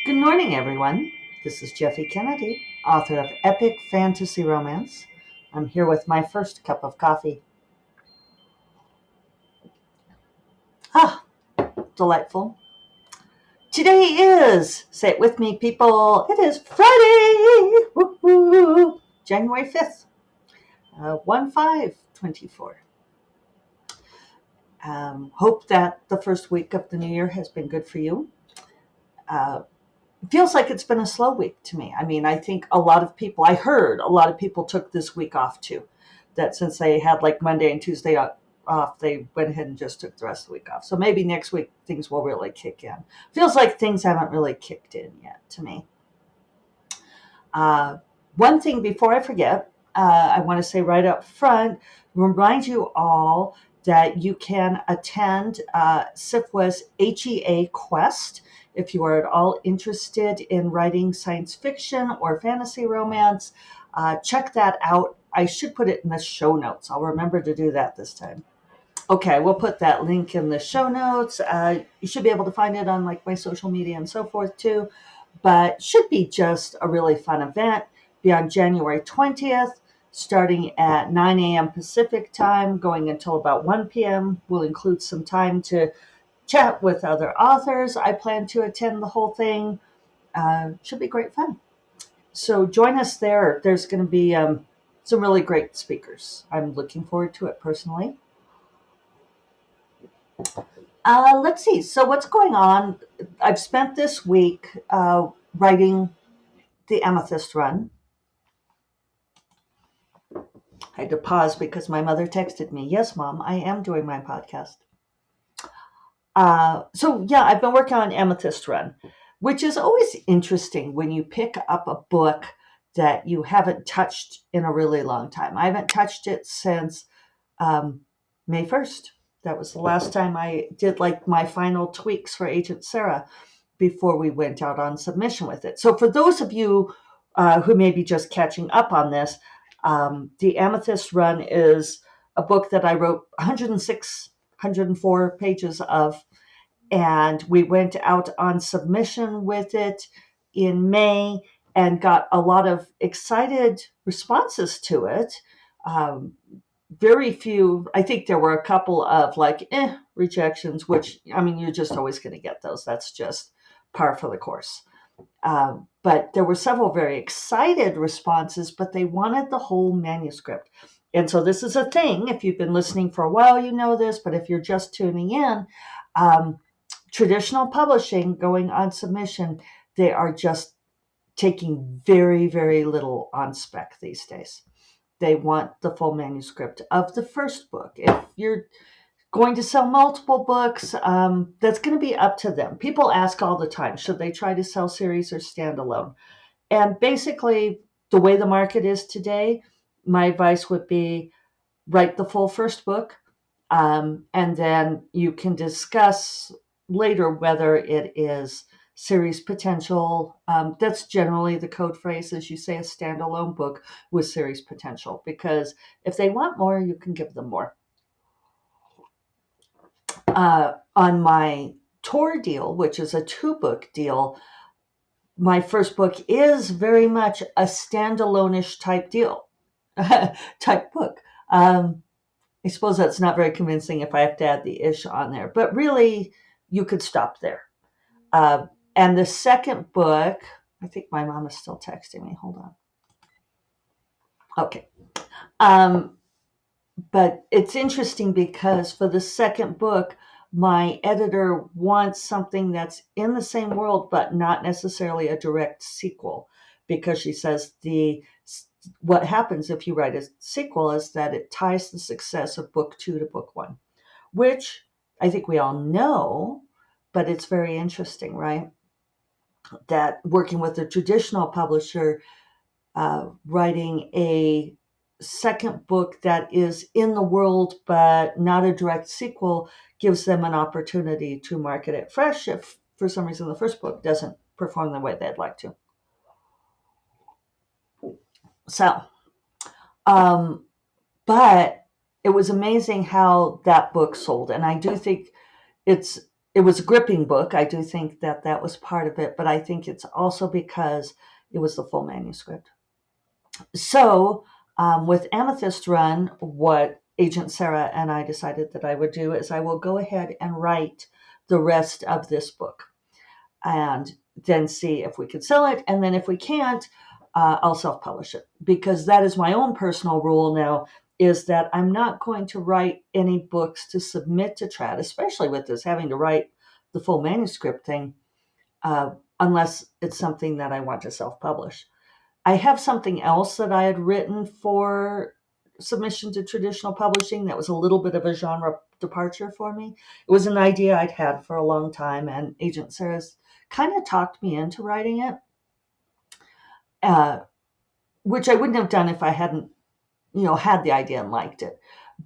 Good morning, everyone. This is Jeffe Kennedy, author of epic fantasy romance. I'm here with my first cup of coffee. Ah, delightful. Today is, say it with me, people, it is Friday! Woo-hoo! January 5th, 1/5/24. Hope that the first week of the new year has been good for you. It feels like it's been a slow week to me. I mean, I think I heard a lot of people took this week off too. That since they had like Monday and Tuesday off, they went ahead and just took the rest of the week off. So maybe next week things will really kick in. Feels like things haven't really kicked in yet to me. Uh, One thing before I forget, I want to say right up front, remind you all that you can attend SIFWA's HEA Quest if you are at all interested in writing science fiction or fantasy romance. Check that out. I should put it in the show notes. I'll remember to do that this time. Okay, we'll put that link in the show notes. You should be able to find it on like my social media and so forth too. But should be just a really fun event. Be on January 20th, starting at 9 a.m. Pacific time, going until about 1 p.m. We'll include some time to chat with other authors. I plan to attend the whole thing. Should be great fun. So join us there. There's going to be some really great speakers. I'm looking forward to it personally. Let's see. So what's going on? I've spent this week writing the Amethyst Run. I had to pause because my mother texted me. Yes, Mom, I am doing my podcast. So yeah, I've been working on Amethyst Run, which is always interesting when you pick up a book that you haven't touched in a really long time. I haven't touched it since May 1st. That was the last time I did like my final tweaks for Agent Sarah before we went out on submission with it. So for those of you who may be just catching up on this, the Amethyst Run is a book that I wrote 106, 104 pages of, and we went out on submission with it in May and got a lot of excited responses to it. Um, Very few, I think there were a couple of like rejections, which I mean, you're just always going to get those. That's just par for the course. But there were several very excited responses, but they wanted the whole manuscript. And so this is a thing. If you've been listening for a while, you know this, but if you're just tuning in, um, traditional publishing going on submission, they are just taking very, very little on spec these days. They want the full manuscript of the first book. If you're going to sell multiple books, that's going to be up to them. People ask all the time, should they try to sell series or standalone? And basically, the way the market is today, my advice would be write the full first book, and then you can discuss later whether it is series potential. That's generally the code phrase, as you say, a standalone book with series potential, because if they want more, you can give them more. On my Tor deal, which is a 2-book deal, my first book is very much a standalone-ish type deal, type book. I suppose that's not very convincing if I have to add the ish on there, but really, you could stop there. And the second book, I think my mom is still texting me. Hold on. Okay. Um, but it's interesting because for the second book, my editor wants something that's in the same world, but not necessarily a direct sequel, because she says what happens if you write a sequel is that it ties the success of book 2 to book 1, which I think we all know, but it's very interesting, right? That working with a traditional publisher, writing a second book that is in the world but not a direct sequel gives them an opportunity to market it fresh if for some reason the first book doesn't perform the way they'd like to. So, um, but it was amazing how that book sold. And I do think it's it was a gripping book. I do think that that was part of it, but I think it's also because it was the full manuscript. So, with Amethyst Run, what Agent Sarah and I decided that I would do is I will go ahead and write the rest of this book and then see if we could sell it. And then if we can't, I'll self publish it, because that is my own personal rule now, is that I'm not going to write any books to submit to Trad, especially with this having to write the full manuscript thing, unless it's something that I want to self publish. I have something else that I had written for submission to traditional publishing that was a little bit of a genre departure for me. It was an idea I'd had for a long time, and Agent Sarah's kind of talked me into writing it, uh, which I wouldn't have done if I hadn't, had the idea and liked it.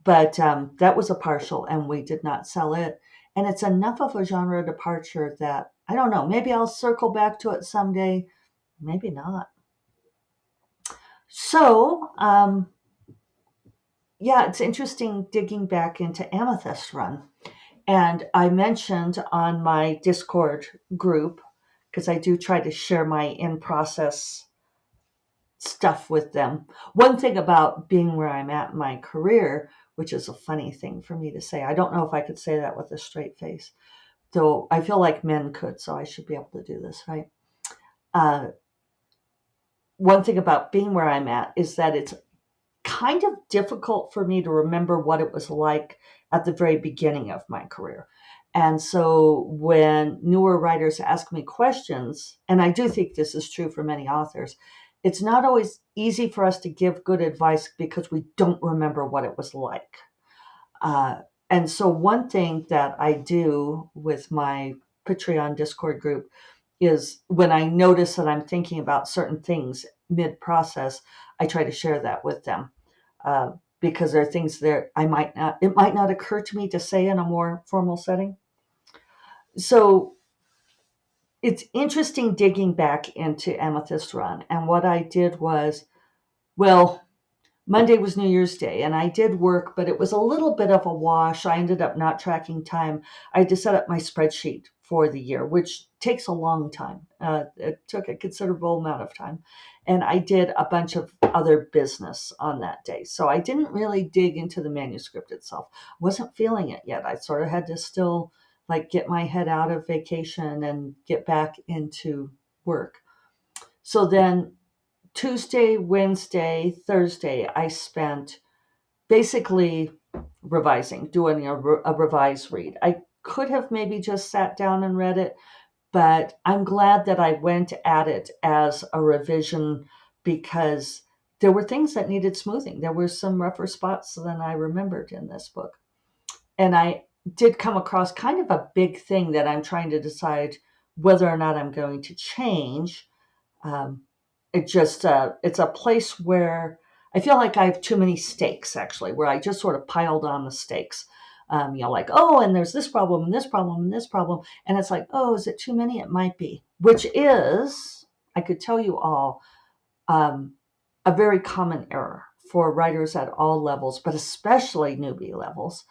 But that was a partial, and we did not sell it. And it's enough of a genre departure that I don't know. Maybe I'll circle back to it someday. Maybe not. So, yeah, it's interesting digging back into Amethyst Run. And I mentioned on my Discord group, because I do try to share my in process stuff with them. One thing about being where I'm at in my career, which is a funny thing for me to say, I don't know if I could say that with a straight face, though I feel like men could, so I should be able to do this, right? Uh, One thing about being where I'm at is that it's kind of difficult for me to remember what it was like at the very beginning of my career. And so when newer writers ask me questions, and I do think this is true for many authors, it's not always easy for us to give good advice because we don't remember what it was like. Uh, and so one thing that I do with my Patreon Discord group is when I notice that I'm thinking about certain things mid process, I try to share that with them, uh, because there are things there it might not occur to me to say in a more formal setting. So it's interesting digging back into Amethyst Run. And what I did was, well, Monday was New Year's Day, and I did work, but it was a little bit of a wash. I ended up not tracking time. I had to set up my spreadsheet for the year, which takes a long time. It took a considerable amount of time. And I did a bunch of other business on that day. So I didn't really dig into the manuscript itself. Wasn't feeling it yet. I sort of had to still like get my head out of vacation and get back into work. So then Tuesday, Wednesday, Thursday, I spent basically revising, doing a revised read. I could have maybe just sat down and read it, but I'm glad that I went at it as a revision because there were things that needed smoothing. There were some rougher spots than I remembered in this book. And I did come across kind of a big thing that I'm trying to decide whether or not I'm going to change. Um, it's a place where I feel like I have too many stakes, actually, where I just sort of piled on the stakes. Like, oh, and there's this problem and this problem and this problem. And it's like, oh, is it too many? It might be, which is, I could tell you all, um, a very common error for writers at all levels, but especially newbie levels,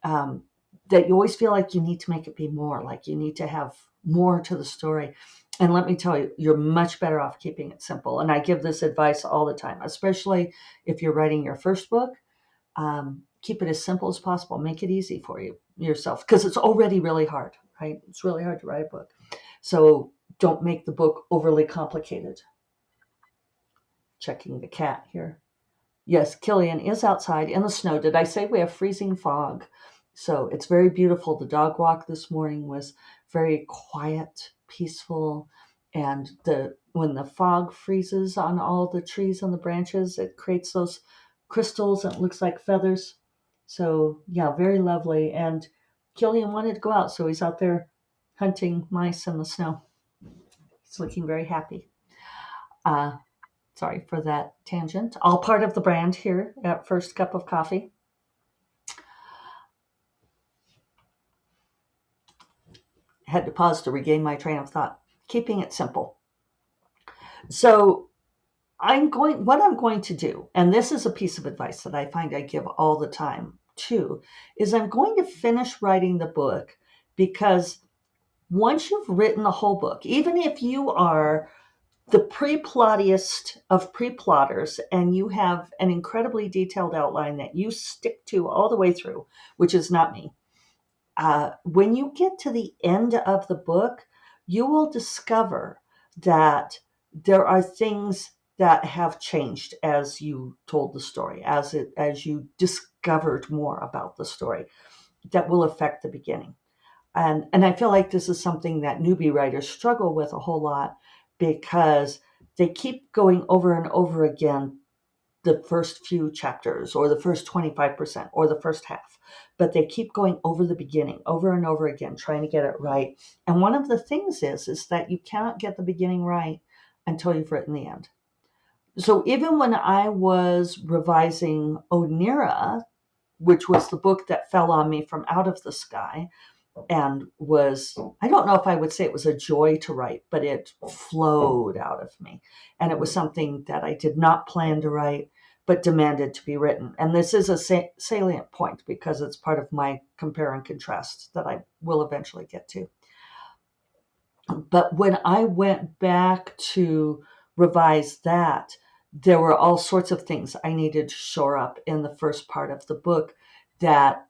um, that you always feel like you need to make it be more, like you need to have more to the story. And let me tell you, you're much better off keeping it simple. And I give this advice all the time, especially if you're writing your first book. Keep it as simple as possible. Make it easy for yourself, because it's already really hard, right? It's really hard to write a book. So don't make the book overly complicated. Checking the cat here. Yes, Killian is outside in the snow. Did I say we have freezing fog? So it's very beautiful. The dog walk this morning was very quiet, peaceful, and the when the fog freezes on all the trees and the branches, it creates those crystals and it looks like feathers. So yeah, very lovely. And Killian wanted to go out, so he's out there hunting mice in the snow. He's looking very happy. Uh, Sorry for that tangent. All part of the brand here at First Cup of Coffee. I had to pause to regain my train of thought. Keeping it simple. So what I'm going to do, and this is a piece of advice that I find I give all the time too, is I'm going to finish writing the book because once you've written the whole book, even if you are the pre-plottiest of pre-plotters and you have an incredibly detailed outline that you stick to all the way through, which is not me, when you get to the end of the book, you will discover that there are things that have changed as you told the story, as you discovered more about the story, that will affect the beginning. And I feel like this is something that newbie writers struggle with a whole lot, because they keep going over and over again the first few chapters or the first 25% or the first half, but they keep going over the beginning over and over again, trying to get it right. And one of the things is that you cannot get the beginning right until you've written the end. So even when I was revising Onira, which was the book that fell on me from out of the sky, and was, I don't know if I would say it was a joy to write, but it flowed out of me. And it was something that I did not plan to write, but demanded to be written. And this is a salient point because it's part of my compare and contrast that I will eventually get to. But when I went back to revise that, there were all sorts of things I needed to shore up in the first part of the book that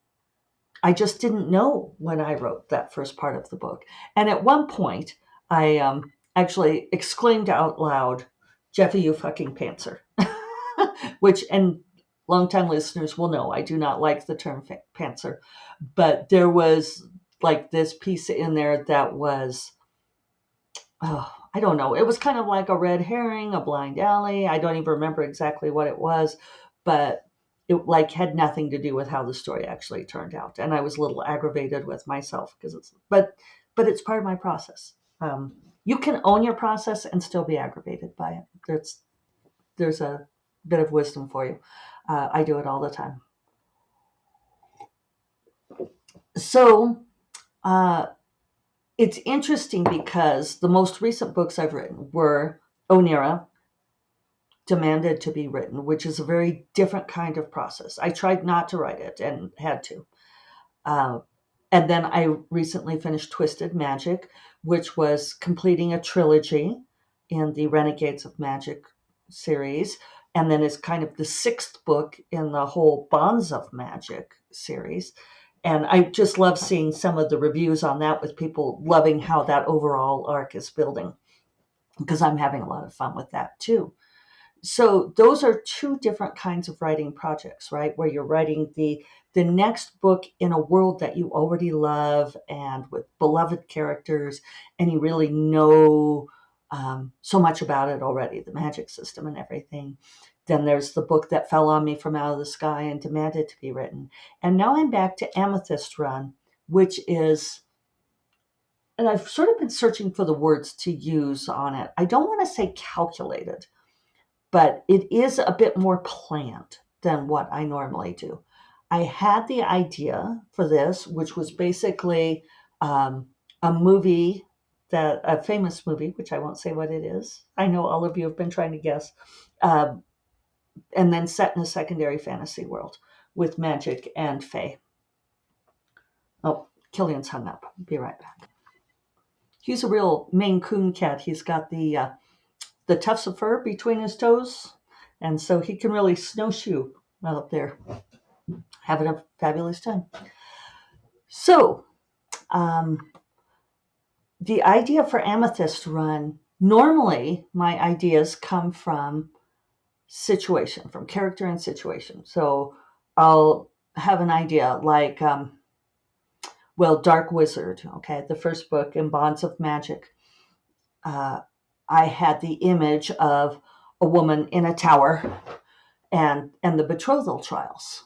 I just didn't know when I wrote that first part of the book. And at one point, I actually exclaimed out loud, "Jeffy, you fucking pantser," which, and longtime listeners will know, I do not like the term pantser. But there was like this piece in there that was, oh, I don't know. It was kind of like a red herring, a blind alley. I don't even remember exactly what it was, but it like had nothing to do with how the story actually turned out. And I was a little aggravated with myself because but it's part of my process. You can own your process and still be aggravated by it. There's a bit of wisdom for you. I do it all the time. So, it's interesting because the most recent books I've written were Onira, demanded to be written, which is a very different kind of process. I tried not to write it and had to. And then I recently finished Twisted Magic, which was completing a trilogy in the Renegades of Magic series. And then it's kind of the sixth book in the whole Bonds of Magic series. And I just love seeing some of the reviews on that with people loving how that overall arc is building, because I'm having a lot of fun with that too. So those are two different kinds of writing projects, right? Where you're writing the next book in a world that you already love and with beloved characters, and you really know so much about it already, the magic system and everything. Then there's the book that fell on me from out of the sky and demanded to be written. And now I'm back to Amethyst Run, which is, and I've sort of been searching for the words to use on it. I don't want to say calculated, but it is a bit more planned than what I normally do. I had the idea for this, which was basically a movie, a famous movie, which I won't say what it is. I know all of you have been trying to guess, and then set in a secondary fantasy world with magic and fae. Oh, Killian's hung up. Be right back. He's a real Maine Coon cat. He's got the tufts of fur between his toes, and so he can really snowshoe out there, having a fabulous time. So, the idea for Amethyst Run, normally my ideas come from situation, from character and situation. So I'll have an idea like, Dark Wizard, okay, the first book in Bonds of Magic. I had the image of a woman in a tower and the betrothal trials,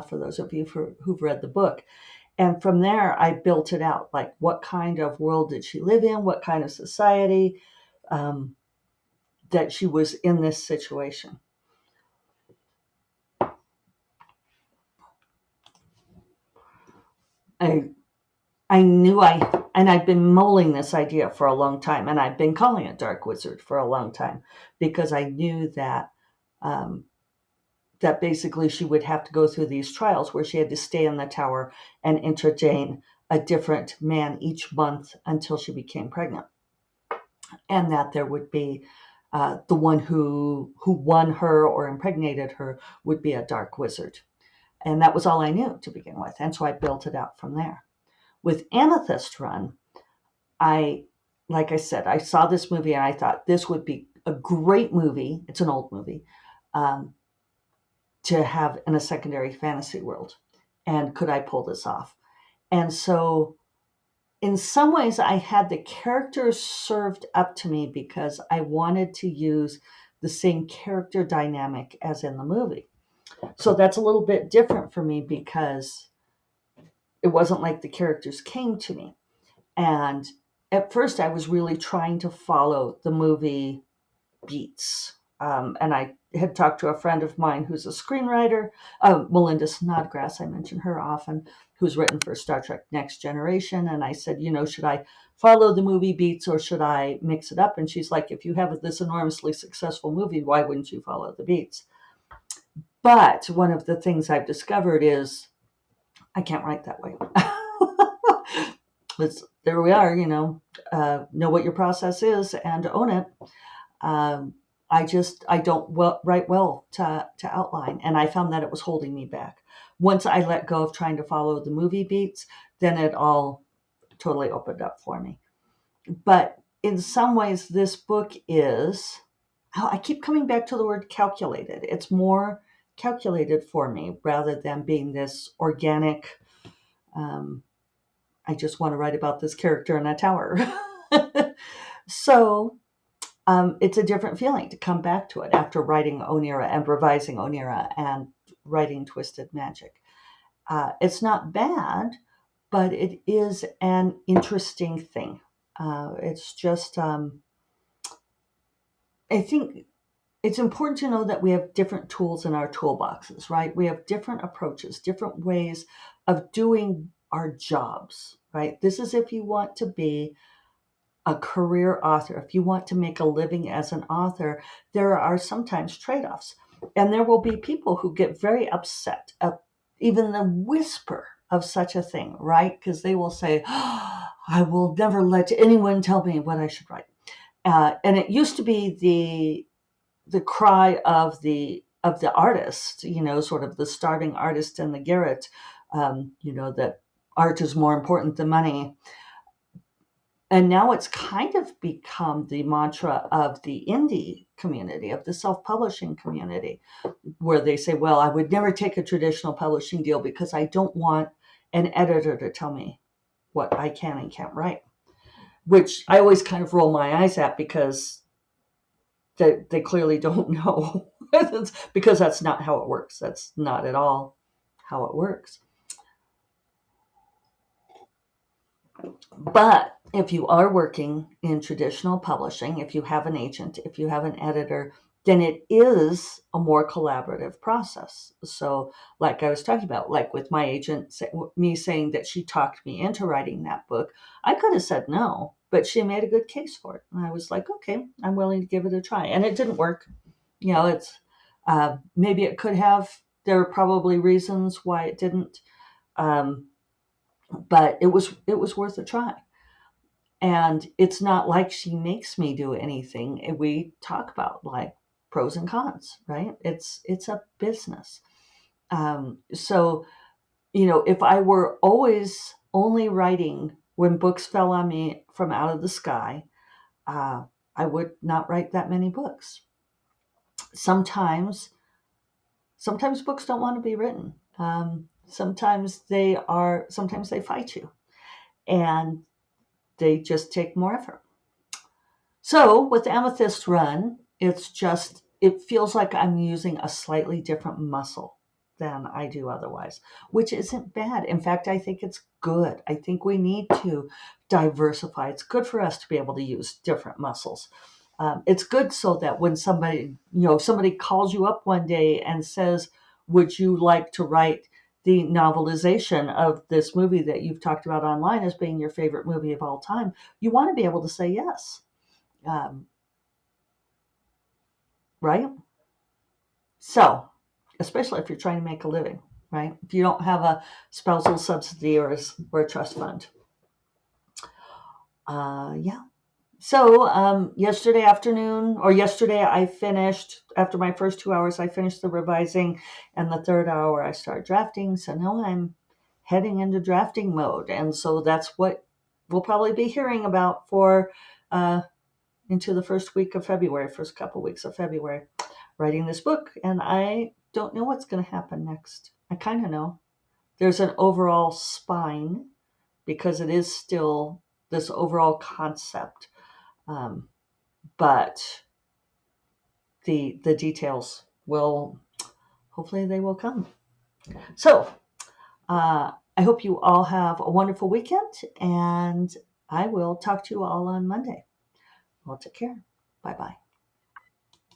for those of you who've read the book. And from there, I built it out. Like, what kind of world did she live in? What kind of society that she was in this situation? I knew and I've been mulling this idea for a long time, and I've been calling it Dark Wizard for a long time, because I knew that that basically she would have to go through these trials where she had to stay in the tower and entertain a different man each month until she became pregnant, and that there would be the one who won her or impregnated her would be a dark wizard. And that was all I knew to begin with. And so I built it out from there. With Amethyst Run, I, like I said, I saw this movie and I thought this would be a great movie. It's an old movie um, to have in a secondary fantasy world. And could I pull this off? And so, in some ways, I had the characters served up to me because I wanted to use the same character dynamic as in the movie. So that's a little bit different for me because it wasn't like the characters came to me. And at first, I was really trying to follow the movie beats. And I had talked to a friend of mine who's a screenwriter, Melinda Snodgrass, I mention her often, who's written for Star Trek Next Generation. And I said, should I follow the movie beats or should I mix it up? And she's like, if you have this enormously successful movie, why wouldn't you follow the beats? But one of the things I've discovered is I can't write that way. There we are, know what your process is and own it. Um, I don't write well to outline, and I found that it was holding me back. Once I let go of trying to follow the movie beats, then it all totally opened up for me. But in some ways, this book is, I keep coming back to the word calculated. It's more calculated for me rather than being this organic, I just want to write about this character in a tower. So it's a different feeling to come back to it after writing Onira and revising Onira and writing Twisted Magic. It's not bad, but it is an interesting thing. It's just, I think it's important to know that we have different tools in our toolboxes, right? We have different approaches, different ways of doing our jobs, right? This is if you want to be a career author, if you want to make a living as an author, there are sometimes trade-offs. And there will be people who get very upset at even the whisper of such a thing, right? Because they will say, I will never let anyone tell me what I should write. And it used to be the cry of the artist, sort of the starving artist in the garret, that art is more important than money. And now it's kind of become the mantra of the indie community, of the self-publishing community, where they say, well, I would never take a traditional publishing deal because I don't want an editor to tell me what I can and can't write, which I always kind of roll my eyes at because they clearly don't know. Because that's not how it works. That's not at all how it works. But if you are working in traditional publishing, if you have an agent, if you have an editor, then it is a more collaborative process. So, like I was talking about, like with my agent, me saying that she talked me into writing that book, I could have said no, but she made a good case for it. And I was like, okay, I'm willing to give it a try. And it didn't work. It's maybe it could have. There are probably reasons why it didn't. But it was worth a try. And it's not like she makes me do anything. We talk about like pros and cons, right? It's a business. So, if I were always only writing when books fell on me from out of the sky, I would not write that many books. Sometimes books don't want to be written. Sometimes they fight you, and they just take more effort. So with Amethyst Run, it feels like I'm using a slightly different muscle than I do otherwise, which isn't bad. In fact, I think it's good. I think we need to diversify. It's good for us to be able to use different muscles. It's good so that when somebody calls you up one day and says, would you like to write the novelization of this movie that you've talked about online as being your favorite movie of all time, you want to be able to say yes. Right? So, especially if you're trying to make a living. right? If you don't have a spousal subsidy or a trust fund. Yeah. So yesterday afternoon, or yesterday, I finished, after my first 2 hours, I finished the revising, and the third hour I started drafting. So now I'm heading into drafting mode. And so that's what we'll probably be hearing about for uh, into the first week of February, first couple weeks of February, writing this book. And I don't know what's going to happen next. I kind of know. There's an overall spine because it is still this overall concept. But the details will, hopefully they will come. So I hope you all have a wonderful weekend, and I will talk to you all on Monday. Well, take care. Bye-bye.